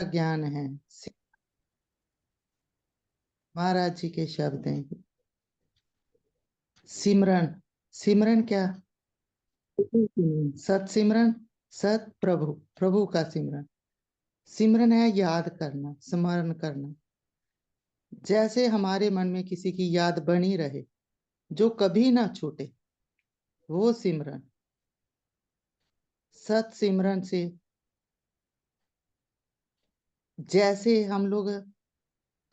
ज्ञान है। महाराज जी के शब्द हैं। सिमरन, सिमरन क्या? सत सिमरन, सत प्रभु, प्रभु का सिमरन। सिमरन है याद करना, स्मरण करना। जैसे हमारे मन में किसी की याद बनी रहे, जो कभी ना छूटे, वो सिमरन। सत सिमरन से जैसे हम लोग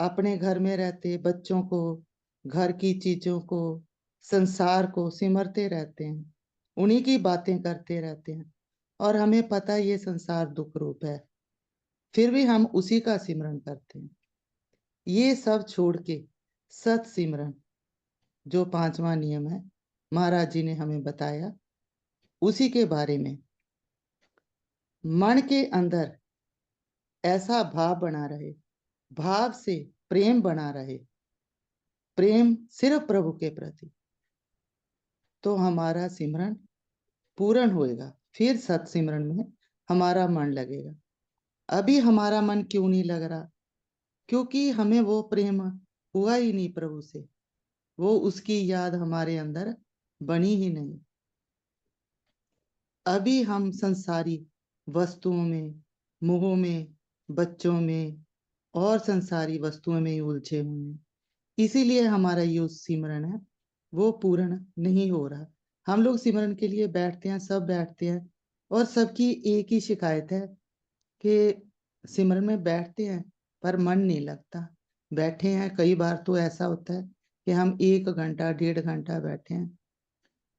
अपने घर में रहते बच्चों को, घर की चीजों को, संसार को सिमरते रहते हैं, उन्हीं की बातें करते रहते हैं, और हमें पता है ये संसार दुख रूप है, फिर भी हम उसी का सिमरन करते हैं। ये सब छोड़ के सत सिमरन, जो पांचवा नियम है, महाराज जी ने हमें बताया, उसी के बारे में। मन के अंदर ऐसा भाव बना रहे, भाव से प्रेम बना रहे, प्रेम सिर्फ प्रभु के प्रति, तो हमारा सिमरन पूर्ण होएगा। फिर सत सिमरन में हमारा मन लगेगा। अभी हमारा मन क्यों नहीं लग रहा? क्योंकि हमें वो प्रेम हुआ ही नहीं प्रभु से, वो उसकी याद हमारे अंदर बनी ही नहीं। अभी हम संसारी वस्तुओं में, मोह में, बच्चों में और संसारी वस्तुओं में ही उलझे हुए हैं। इसीलिए हमारा ये सिमरन है वो पूर्ण नहीं हो रहा। हम लोग सिमरन के लिए बैठते हैं, सब बैठते हैं, और सबकी एक ही शिकायत है कि सिमरन में बैठते हैं पर मन नहीं लगता। बैठे हैं, कई बार तो ऐसा होता है कि हम 1 घंटा 1.5 घंटा बैठे हैं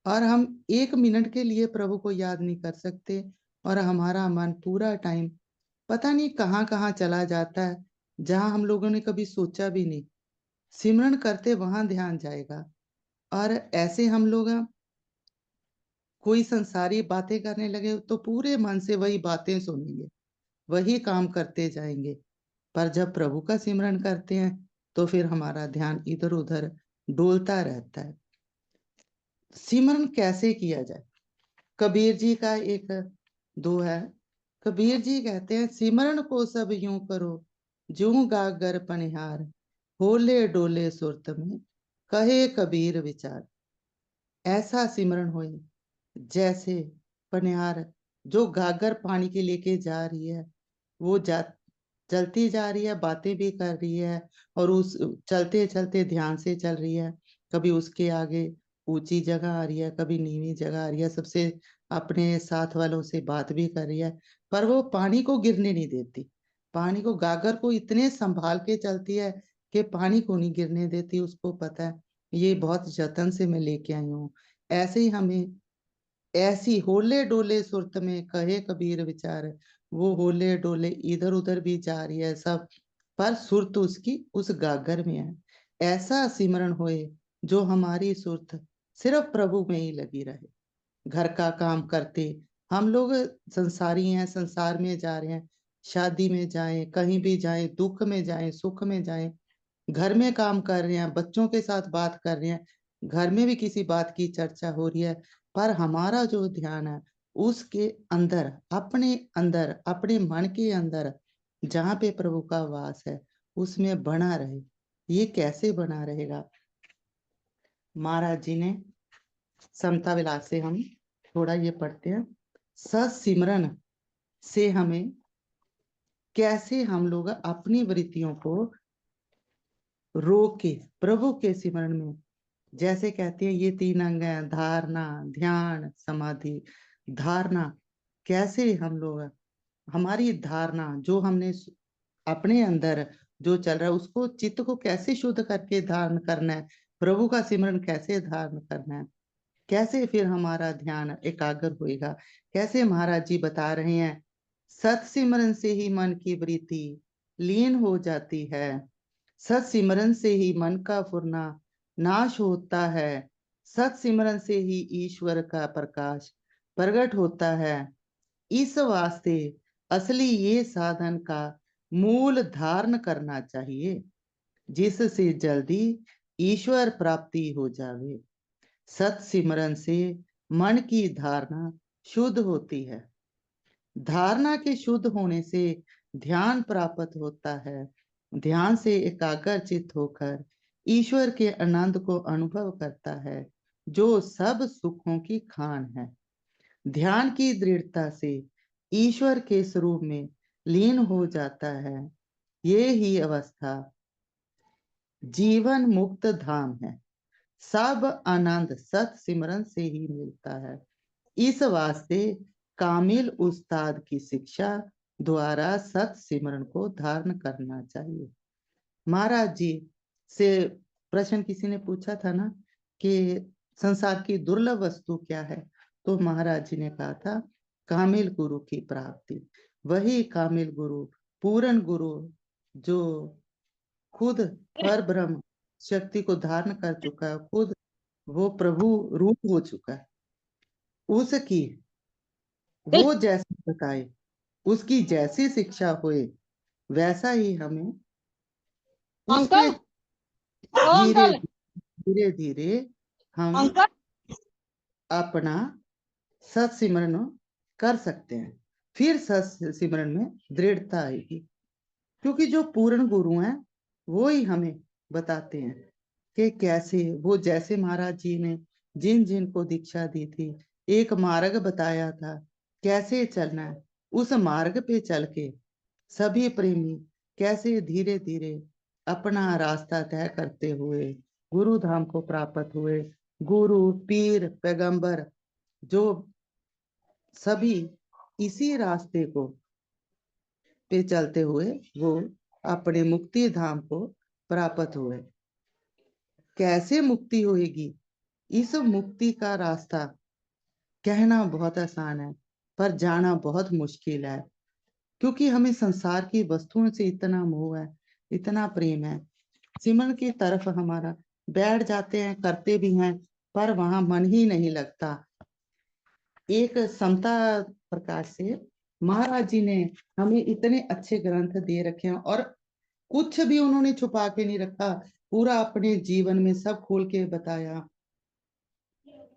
और हम 1 मिनट के लिए प्रभु को याद नहीं कर सकते, और हमारा मन पूरा टाइम पता नहीं कहाँ कहाँ चला जाता है, जहां हम लोगों ने कभी सोचा भी नहीं। सिमरन करते वहां ध्यान जाएगा, और ऐसे हम लोग कोई संसारी बातें करने लगे तो पूरे मन से वही बातें सुनेंगे, वही काम करते जाएंगे। पर जब प्रभु का सिमरन करते हैं तो फिर हमारा ध्यान इधर उधर डोलता रहता है। सिमरन कैसे किया जाए? कबीर जी का एक दो है। कबीर जी कहते हैं, सिमरन को सब यूं करो ज्यों गागर पनिहार, होले डोले सुरत में कहे कबीर विचार। ऐसा सिमरन होए जैसे पनिहार जो गागर पानी के लेके जा रही है, वो जा चलती जा रही है, बातें भी कर रही है, और उस चलते चलते ध्यान से चल रही है। कभी उसके आगे ऊंची जगह आ रही है, कभी नीवी जगह आ रही है, सबसे अपने साथ वालों से बात भी कर रही है, पर वो पानी को गिरने नहीं देती। पानी को, गागर को इतने संभाल के चलती है कि पानी को नहीं गिरने देती। उसको पता है ये बहुत जतन से मैं लेके आई हूँ। ऐसे ही हमें, ऐसी होले डोले सुरत में कहे कबीर विचार, वो होले डोले इधर उधर भी जा रही है सब, पर सुरत उसकी उस गागर में है। ऐसा सिमरन होए जो हमारी सुरत सिर्फ प्रभु में ही लगी रहे। घर का काम करते, हम लोग संसारी हैं, संसार में जा रहे हैं, शादी में जाएं, कहीं भी जाएं, दुख में जाएं, सुख में जाएं, घर में काम कर रहे हैं, बच्चों के साथ बात कर रहे हैं, घर में भी किसी बात की चर्चा हो रही है, पर हमारा जो ध्यान है उसके अंदर, अपने अंदर, अपने मन के अंदर जहाँ पे प्रभु का वास है, उसमें बना रहे। ये कैसे बना रहेगा? महाराज जी ने समता विलास से हम थोड़ा ये पढ़ते हैं। ससिमरन से हमें कैसे हम लोग अपनी वृत्तियों को रोक के प्रभु के सिमरन में, जैसे कहते हैं ये 3 अंग हैं, धारणा, ध्यान, समाधि। धारणा, कैसे हम लोग हमारी धारणा जो हमने अपने अंदर जो चल रहा है उसको, चित्त को कैसे शुद्ध करके धारण करना है, प्रभु का सिमरन कैसे धारण करना है, कैसे फिर हमारा ध्यान एकाग्र होएगा। कैसे महाराज जी बता रहे हैं, सत सिमरन से ही मन की वृत्ति लीन हो जाती है, सत सिमरन से ही मन का फुरना नाश होता है, सत सिमरन से ही ईश्वर का प्रकाश प्रकट होता है। इस वास्ते असली ये साधन का मूल धारण करना चाहिए, जिससे जल्दी ईश्वर प्राप्ति हो जावे। सत सिमरन से मन की धारणा शुद्ध होती है। धारणा के शुद्ध होने से ध्यान प्राप्त होता है। ध्यान से एकाग्रचित होकर ईश्वर के आनंद को अनुभव करता है, जो सब सुखों की खान है। ध्यान की दृढ़ता से ईश्वर के स्वरूप में लीन हो जाता है। ये ही अवस्था जीवन मुक्त धाम है। सब आनंद सत सिमरन से ही मिलता है। इस वास्ते कामिल उस्ताद की शिक्षा द्वारा सत सिमरन को धारण करना चाहिए। महाराज जी से प्रश्न किसी ने पूछा था ना कि संसार की दुर्लभ वस्तु क्या है, तो महाराज जी ने कहा था कामिल गुरु की प्राप्ति। वही कामिल गुरु, पूर्ण गुरु, जो खुद पर ब्रह्म शक्ति को धारण कर चुका है, खुद वो प्रभु रूप हो चुका है, उसकी वो जैसे बताए, उसकी जैसी शिक्षा होए, वैसा ही हमें उसके अंकल, ओ धीरे अंकल, धीरे धीरे हम अंकल, अपना सत सिमरन कर सकते हैं। फिर सत सिमरन में दृढ़ता आएगी, क्योंकि जो पूर्ण गुरु हैं वो ही हमें बताते हैं कि कैसे, वो जैसे महाराज जी ने जिन जिन को दीक्षा दी थी, एक मार्ग बताया था कैसे चलना है, उस मार्ग पे चल के सभी प्रेमी कैसे धीरे धीरे अपना रास्ता तय करते हुए गुरु धाम को प्राप्त हुए। गुरु, पीर, पैगंबर, जो सभी इसी रास्ते को पे चलते हुए वो अपने मुक्ति धाम को प्राप्त हुए। कैसे मुक्ति होगी, इस मुक्ति का रास्ता कहना बहुत आसान है, पर जाना बहुत मुश्किल है, क्योंकि हमें संसार की वस्तुओं से इतना मोह है, इतना प्रेम है। सिमरन की तरफ हमारा बैठ जाते हैं, करते भी हैं, पर वहां मन ही नहीं लगता। एक समता प्रकार से महाराज जी ने हमें इतने अच्छे ग्रंथ दे रखे हैं, और कुछ भी उन्होंने छुपा के नहीं रखा, पूरा अपने जीवन में सब खोल के बताया।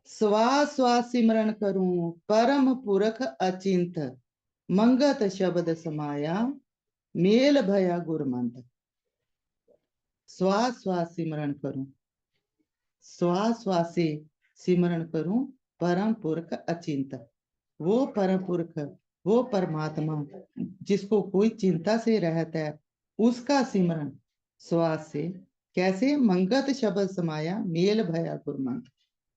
श्वास श्वास सिमरन करूं परम पुरख अचिंत, मंगत शब्द समाया मेल भया गुरमंत। श्वास श्वास सिमरन करूं, श्वास श्वास से सिमरन करूं परम पुरख अचिंत, वो परम पुरख, वो परमात्मा जिसको कोई चिंता से रहता है, उसका सिमरन श्वास से। कैसे? मंगत शब्द समाया मेल भया गुरमंत।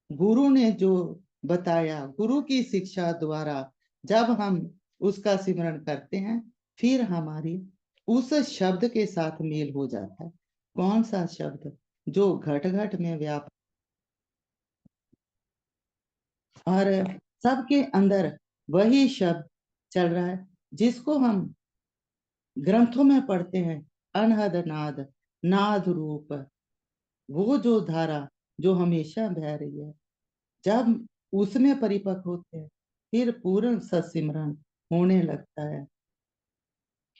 गुरु ने जो बताया, गुरु की शिक्षा द्वारा जब हम उसका सिमरन करते हैं, फिर हमारी उस शब्द के साथ मेल हो जाता है। कौन सा शब्द? जो घट घट में व्याप्त और सबके अंदर वही शब्द चल रहा है, जिसको हम ग्रंथों में पढ़ते हैं, अनहद नाद, नाद रूप, वो जो धारा जो हमेशा बह रही है, जब उसमें परिपक्व होते हैं, फिर पूर्ण सत्सिमरन होने लगता है।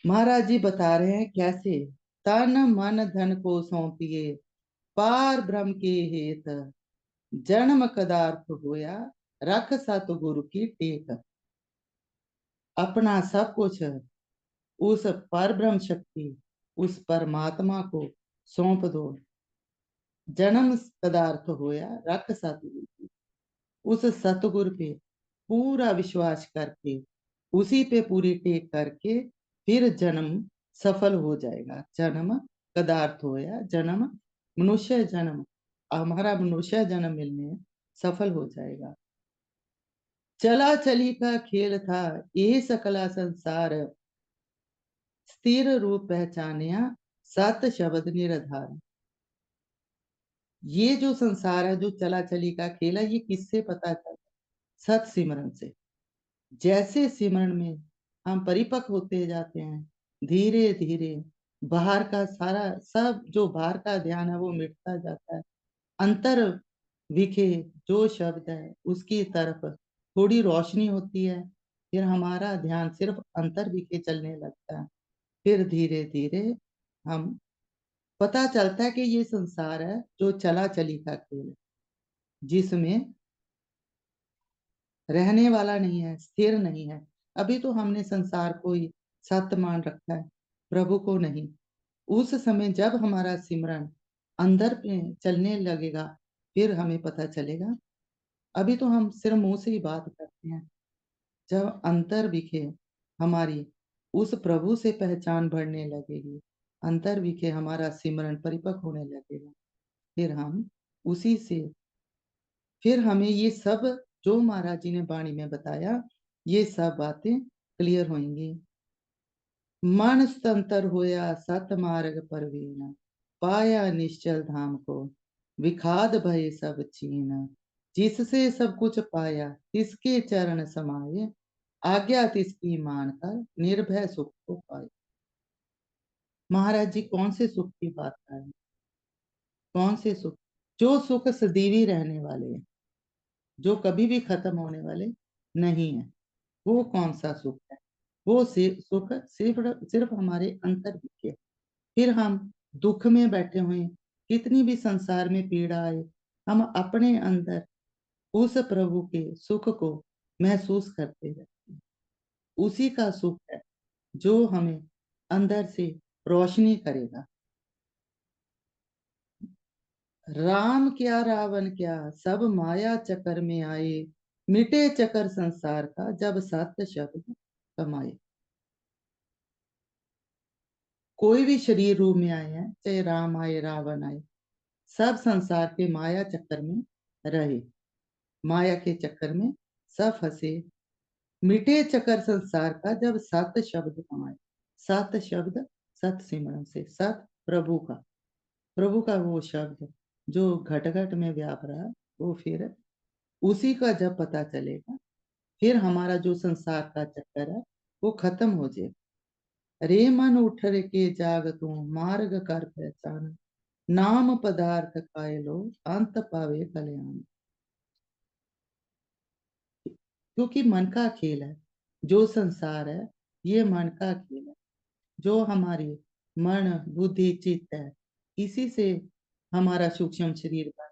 महाराज जी बता रहे हैं कैसे तन मन धन को सौंपिए पार ब्रह्म के हेत, जन्म कदार्थ होया रख सतगुरु की टेक। अपना सब कुछ उस पर ब्रह्म शक्ति, उस परमात्मा को सौंप दो। जन्म पदार्थ होया रख सतगुरु की, उस सतगुरु पे पूरा विश्वास करके, उसी पे पूरी टेक करके, फिर जन्म सफल हो जाएगा। जन्म पदार्थ होया, जन्म मनुष्य जन्म, हमारा मनुष्य जन्म मिलने सफल हो जाएगा। चला चली का खेल था ये सकला संसार, स्थिर रूप पहचानिया सत शब्द निराधार। ये जो संसार है, जो चला चली का खेल है, ये किससे पता चला? सत सिमरन से। जैसे सिमरन में हम परिपक्व होते जाते हैं, धीरे धीरे बाहर का सारा सब जो बाहर का ध्यान है वो मिटता जाता है। अंतर विखे जो शब्द है उसकी तरफ थोड़ी रोशनी होती है, फिर हमारा ध्यान सिर्फ अंतर विखे चलने लगता है। फिर धीरे धीरे हम पता चलता है कि ये संसार है जो चला चली का खेल है, जिसमें रहने वाला नहीं है, स्थिर नहीं है। अभी तो हमने संसार को ही सत मान रखा है, प्रभु को नहीं। उस समय जब हमारा सिमरन अंदर पे चलने लगेगा, फिर हमें पता चलेगा। अभी तो हम सिर्फ मुंह से ही बात करते हैं। जब अंतर विखे हमारी उस प्रभु से पहचान बढ़ने लगेगी, अंतर विखे हमारा सिमरन परिपक्व होने लगेगा, फिर हम उसी से फिर हमें ये सब जो महाराज जी ने वाणी में बताया, ये सब बातें क्लियर होंगी। मन संतर होया सत मार्ग परवीन, पाया निश्चल धाम को, विखाद भय सब चीन। जिससे सब कुछ पाया तिसके चरण समाये, आज्ञा तिसकी मानकर निर्भय सुख को पाए। महाराज जी कौन से सुख की बात कर रहे हैं? कौन से सुख? जो सुख सदैवी रहने वाले हैं, जो कभी भी खत्म होने वाले नहीं है। वो कौन सा सुख है? वो सुख सिर्फ सिर्फ हमारे अंतर दिखे। फिर हम दुख में बैठे हुए, कितनी भी संसार में पीड़ा आए, हम अपने अंदर उस प्रभु के सुख को महसूस करते रहते हैं। उसी का सुख है जो हमें अंदर से रोशनी करेगा। राम क्या रावण क्या सब माया चक्कर में आए, मिटे चक्कर संसार का जब सत्य शब्द कमाए। कोई भी शरीर रूप में आए हैं, चाहे राम आए रावण आए, सब संसार के माया चक्कर में रहे, माया के चक्कर में सब फंसे। मिटे चक्कर संसार का जब सत शब्द कमाए। सत शब्द सत सिमरन से, सत प्रभु का वो शब्द जो घट घट में व्याप रहा, वो फिर उसी का जब पता चलेगा, फिर हमारा जो संसार का चक्कर है वो खत्म हो जाएगा। रे मन उठ के जाग तू मार्ग कर पहचान, नाम पदार्थ खाए लो अंत पावे कल्याण। क्योंकि मन का खेल है, जो संसार है ये मन का खेल है। जो हमारी मन बुद्धि चित्त है, इसी से हमारा सूक्ष्म शरीर बना,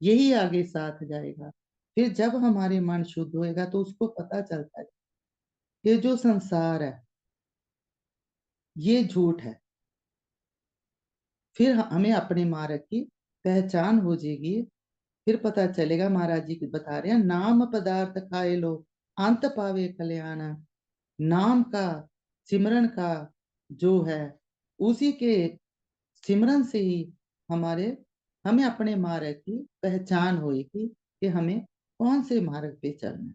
यही आगे साथ जाएगा। फिर जब हमारे मन शुद्ध होएगा तो उसको पता चलता है कि जो संसार है ये झूठ है। फिर हमें अपने मार्ग की पहचान हो जाएगी। फिर पता चलेगा, महाराज जी बता रहे हैं, नाम पदार्थ खाए लो अंत पावे कल्याण। नाम का सिमरन का जो है, उसी के सिमरन से ही हमारे हमें अपने मार्ग की पहचान होगी कि हमें कौन से मार्ग पे चलना है।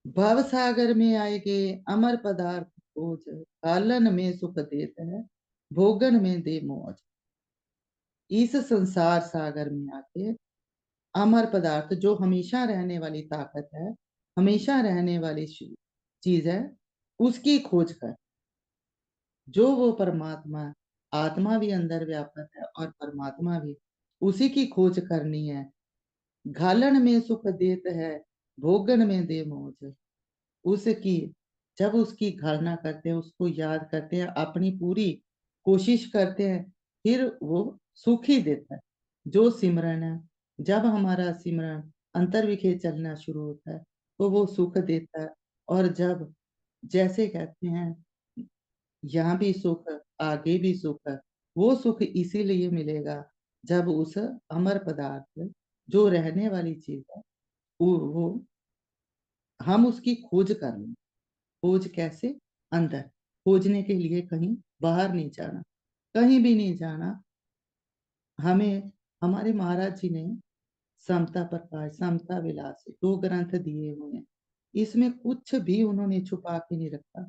भव सागर में आएगे अमर पदार्थ खोज, कालन में सुख देता है भोगन में दे मौज। इस संसार सागर में आके अमर पदार्थ जो हमेशा रहने वाली ताकत है, हमेशा रहने वाली चीज है, उसकी खोज कर। जो वो परमात्मा, आत्मा भी अंदर व्यापक है और परमात्मा भी, उसी की खोज करनी है। घालन में सुख देत है भोगन में दे मौज। उसकी जब उसकी घालना करते हैं, उसको याद करते हैं, अपनी पूरी कोशिश करते हैं, फिर वो सुख ही देता है। जो सिमरन है, जब हमारा सिमरन अंतर विखे चलना शुरू होता है तो वो सुख देता है। और जब जैसे कहते हैं यहाँ भी सुख, आगे भी सुख, वो सुख इसीलिए मिलेगा जब उस अमर पदार्थ जो रहने वाली चीज है, वो हम उसकी खोज कर लें। खोज कैसे? अंदर। खोजने के लिए कहीं बाहर नहीं जाना, कहीं भी नहीं जाना। हमें हमारे महाराज जी ने समता प्रकाश, समता विलास 2 ग्रंथ दिए हुए हैं। इसमें कुछ भी उन्होंने छुपा के नहीं रखा,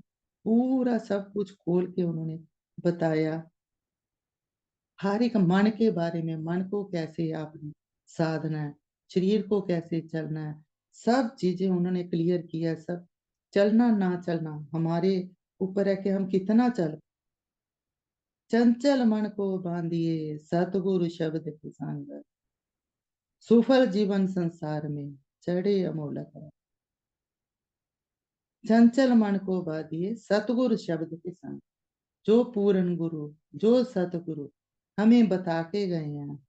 पूरा सब कुछ खोल के उन्होंने बताया। हर एक मन के बारे में, मन को कैसे आपने साधना है, शरीर को कैसे चलना है, सब चीजें उन्होंने क्लियर किया। सब चलना ना चलना हमारे ऊपर है कि हम कितना चल। चंचल मन को बांधिए सतगुरु शब्द के संग, सुफल जीवन संसार में चढ़े अमोलक। चंचल मन को बांधिए सतगुरु शब्द के संग। जो पूर्ण गुरु, जो सतगुरु हमें बता के गए हैं,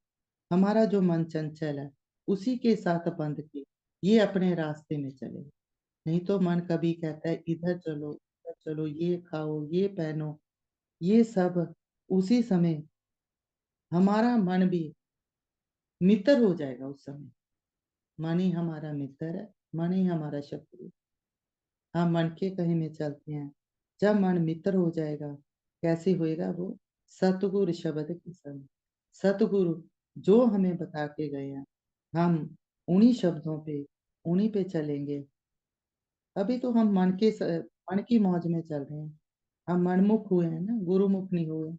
हमारा जो मन चंचल है उसी के साथ बंध के ये अपने रास्ते में चले। नहीं तो मन कभी कहता है इधर चलो, चलो, ये खाओ, ये पहनो, ये सब उसी समय हमारा मन भी मित्र हो जाएगा उस समय। मन ही हमारा मित्र है, मन ही हमारा शत्रु। हम मन के कहे में चलते हैं। जब मन मित्र हो जाएगा, कैसे होएगा वो? सतगुरु शब्द के संग। सतगुरु जो हमें बता के गए हैं, हम उन्हीं शब्दों पे, उन्हीं पे चलेंगे। अभी तो हम मन की मौज में चल रहे हैं। हम मनमुख हुए हैं ना, गुरुमुख नहीं हुए।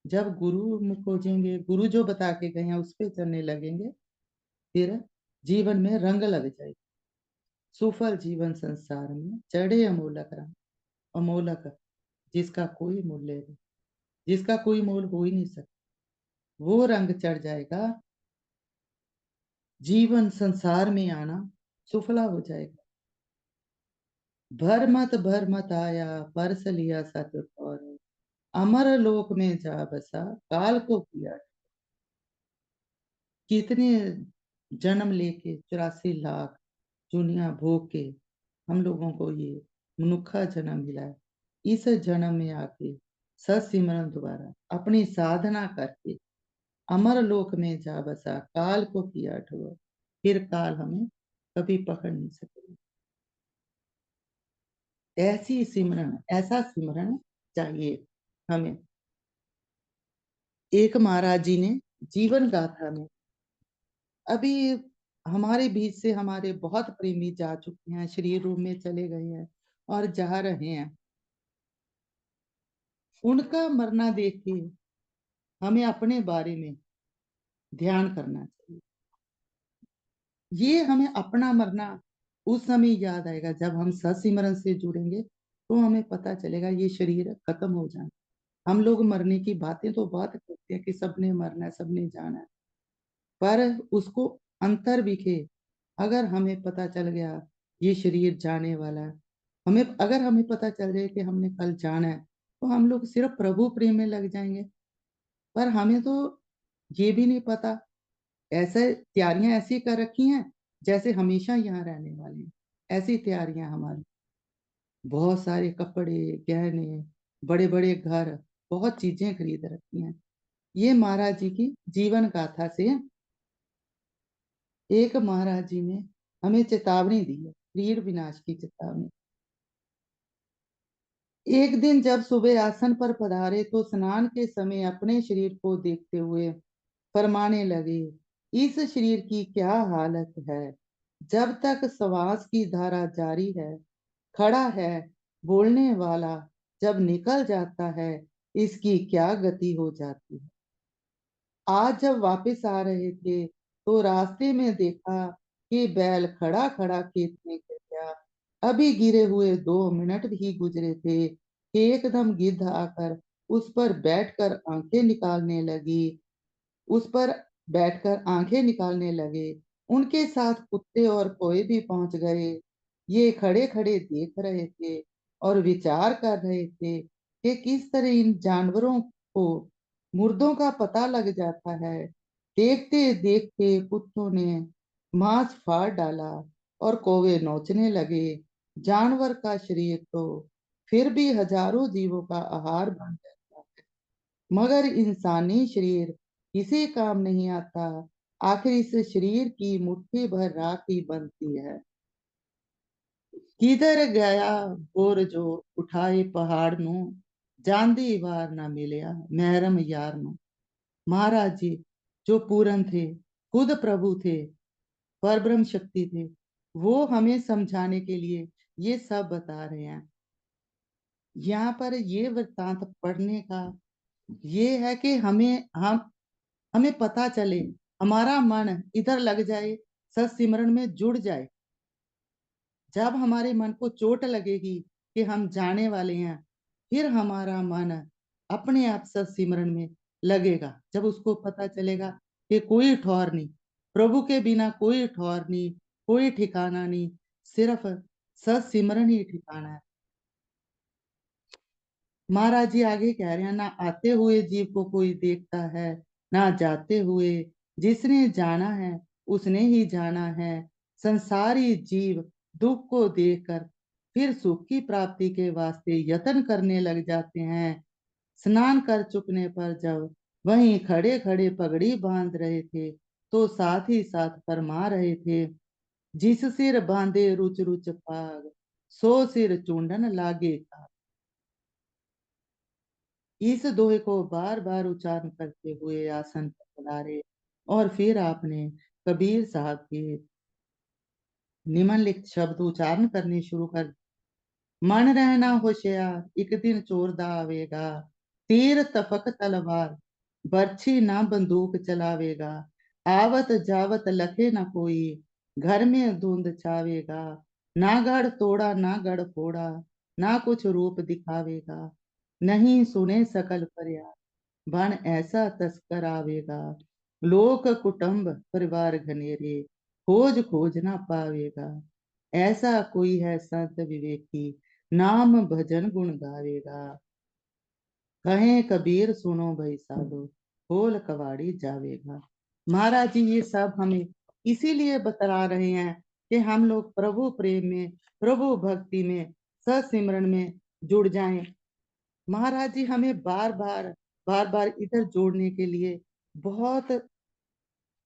जब गुरुमुख हो जाएंगे, गुरु जो बता के गए हैं उस पे चलने लगेंगे, फिर जीवन में रंग लग जाएगा। सुफल जीवन संसार में चढ़े अमोलक रंग। अमोलक, जिसका कोई मूल्य नहीं, जिसका कोई मोल हो ही नहीं सकता, वो रंग चढ़ जाएगा। जीवन संसार में आना सुफला हो जाएगा। भर मत आया, परस लिया सत और अमर लोक में जा बसा, काल को किया। कितने जन्म लेके 84 लाख दुनिया भोग के हम लोगों को ये मनुखा जन्म मिला है। इस जन्म में आके सत्सिमरन द्वारा अपनी साधना करके अमर लोक में जा बसा, काल को किया ठोर। फिर काल हमें कभी पकड़ नहीं सकेगा। ऐसी सिमरन, ऐसा सिमरन चाहिए हमें। एक महाराज जी ने जीवन गाथा में, अभी हमारे बीच से हमारे बहुत प्रेमी जा चुके हैं, शरीर रूप में चले गए हैं और जा रहे हैं। उनका मरना देख के हमें अपने बारे में ध्यान करना चाहिए। ये हमें अपना मरना उस समय याद आएगा जब हम सत्सिमरन से जुड़ेंगे, तो हमें पता चलेगा ये शरीर खत्म हो जाना। हम लोग मरने की बातें तो बहुत करते हैं कि सबने मरना है, सबने जाना है, पर उसको अंतर बिखे अगर हमें पता चल गया ये शरीर जाने वाला है, हमें पता चल जाए कि हमने कल जाना है, तो हम लोग सिर्फ प्रभु प्रेम में लग जाएंगे। पर हमें तो ये भी नहीं पता, ऐसे तैयारियां ऐसी कर रखी हैं जैसे हमेशा यहाँ रहने वाले हैं। ऐसी तैयारियां हमारी, बहुत सारे कपड़े, गहने, बड़े बड़े घर, बहुत चीजें खरीद रखी हैं। ये महाराज जी की जीवन गाथा से एक महाराज जी ने हमें चेतावनी दी है, रीढ़ विनाश की चेतावनी। एक दिन जब सुबह आसन पर पधारे तो स्नान के समय अपने शरीर को देखते हुए फरमाने लगे, इस शरीर की क्या हालत है। जब तक श्वास की धारा जारी है, खड़ा है, बोलने वाला जब निकल जाता है, इसकी क्या गति हो जाती है। आज जब वापस आ रहे थे तो रास्ते में देखा कि बैल खड़ा खड़ा खेत में गिर गया। अभी गिरे हुए 2 मिनट भी गुजरे थे कि एकदम गिद्ध आकर उस पर बैठकर आंखें निकालने लगी। उस पर बैठकर आंखें निकालने लगे। उनके साथ कुत्ते और कोए भी पहुंच गए। ये खड़े खड़े देख रहे थे और विचार कर रहे थे कि किस तरह इन जानवरों को मुर्दों का पता लग जाता है। देखते देखते कुत्तों ने मांस फाड़ डाला और कौवे नोचने लगे। जानवर का शरीर तो फिर भी हजारों जीवों का आहार बन जाता है, मगर इंसानी शरीर किसी काम नहीं आता। आखिर इस शरीर की मुट्ठी भर राख ही बनती है। किधर गया बोर जो उठाए पहाड़ नु, जांदी वार ना मिलिया महरम यार नु। महाराज जी जो पूरन थे, खुद प्रभु थे, परब्रह्म शक्ति थे, वो हमें समझाने के लिए ये सब बता रहे हैं। यहाँ पर ये वृत्तांत पढ़ने का ये है कि हमें पता चले, हमारा मन इधर लग जाए, सत्सिमरन में जुड़ जाए। जब हमारे मन को चोट लगेगी कि हम जाने वाले हैं, फिर हमारा मन अपने आप सत्सिमरन में लगेगा। जब उसको पता चलेगा कि कोई ठौर नहीं, प्रभु के बिना कोई ठौर नहीं, कोई ठिकाना नहीं, सिर्फ सत्सिमरन ही ठिकाना है। महाराज जी आगे कह रहे हैं, ना आते हुए जीव को कोई देखता है, ना जाते हुए। जिसने जाना है उसने ही जाना है। संसारी जीव दुख को देखकर फिर सुख की प्राप्ति के वास्ते यत्न करने लग जाते हैं। स्नान कर चुकने पर जब वहीं खड़े खड़े पगड़ी बांध रहे थे, तो साथ ही साथ फरमा रहे थे, जिस सिर बांधे रुच रुच पाग, सो सिर चूंडन लागे का। इस दोहे को बार बार उच्चारण करते हुए आसन पर पधारे और फिर आपने कबीर साहब के निम्नलिखित शब्द उच्चारण करने शुरू कर। मन रहना होशियार, एक दिन चोर दा आवेगा, तीर तपक तलवार, बर्छी ना बंदूक चलावेगा, आवत जावत लखे न कोई, घर में धुंध छावेगा, ना गढ़ तोड़ा ना गढ़ फोड़ा, ना कुछ रूप दिखावेगा, नहीं सुने सकल फरियाद, बन ऐसा तस्कर आवेगा, लोक कुटुंब परिवार घनेरे, खोज खोज ना पावेगा, ऐसा कोई है संत विवेकी, नाम भजन गुण गावेगा। कहें कबीर सुनो भाई साधो, खोल कवाड़ी जावेगा। महाराज जी ये सब हमें इसीलिए बतला रहे हैं कि हम लोग प्रभु प्रेम में, प्रभु भक्ति में, सत्सिमरन में जुड़ जाएं। महाराज जी हमें बार बार इधर जोड़ने के लिए बहुत,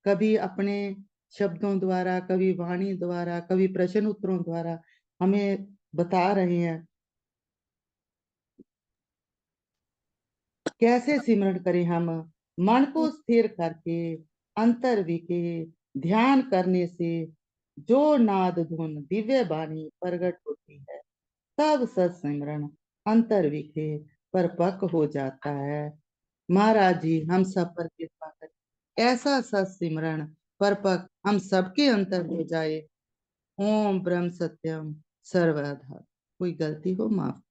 कभी अपने शब्दों द्वारा, कभी वाणी द्वारा, कभी प्रश्न उत्तरों द्वारा हमें बता रहे हैं कैसे सिमरण करें हम। मन को स्थिर करके अंतर विके ध्यान करने से जो नाद धुन दिव्य वाणी प्रकट होती है, तब सत्सिमरण अंतर विखे परिपक्व हो जाता है। महाराज जी हम सब पर कृपा करें, ऐसा सत्सिमरण परिपक्व हम सबके अंतर हो जाए। ओम ब्रह्म सत्यम सर्वधा। कोई गलती हो माफ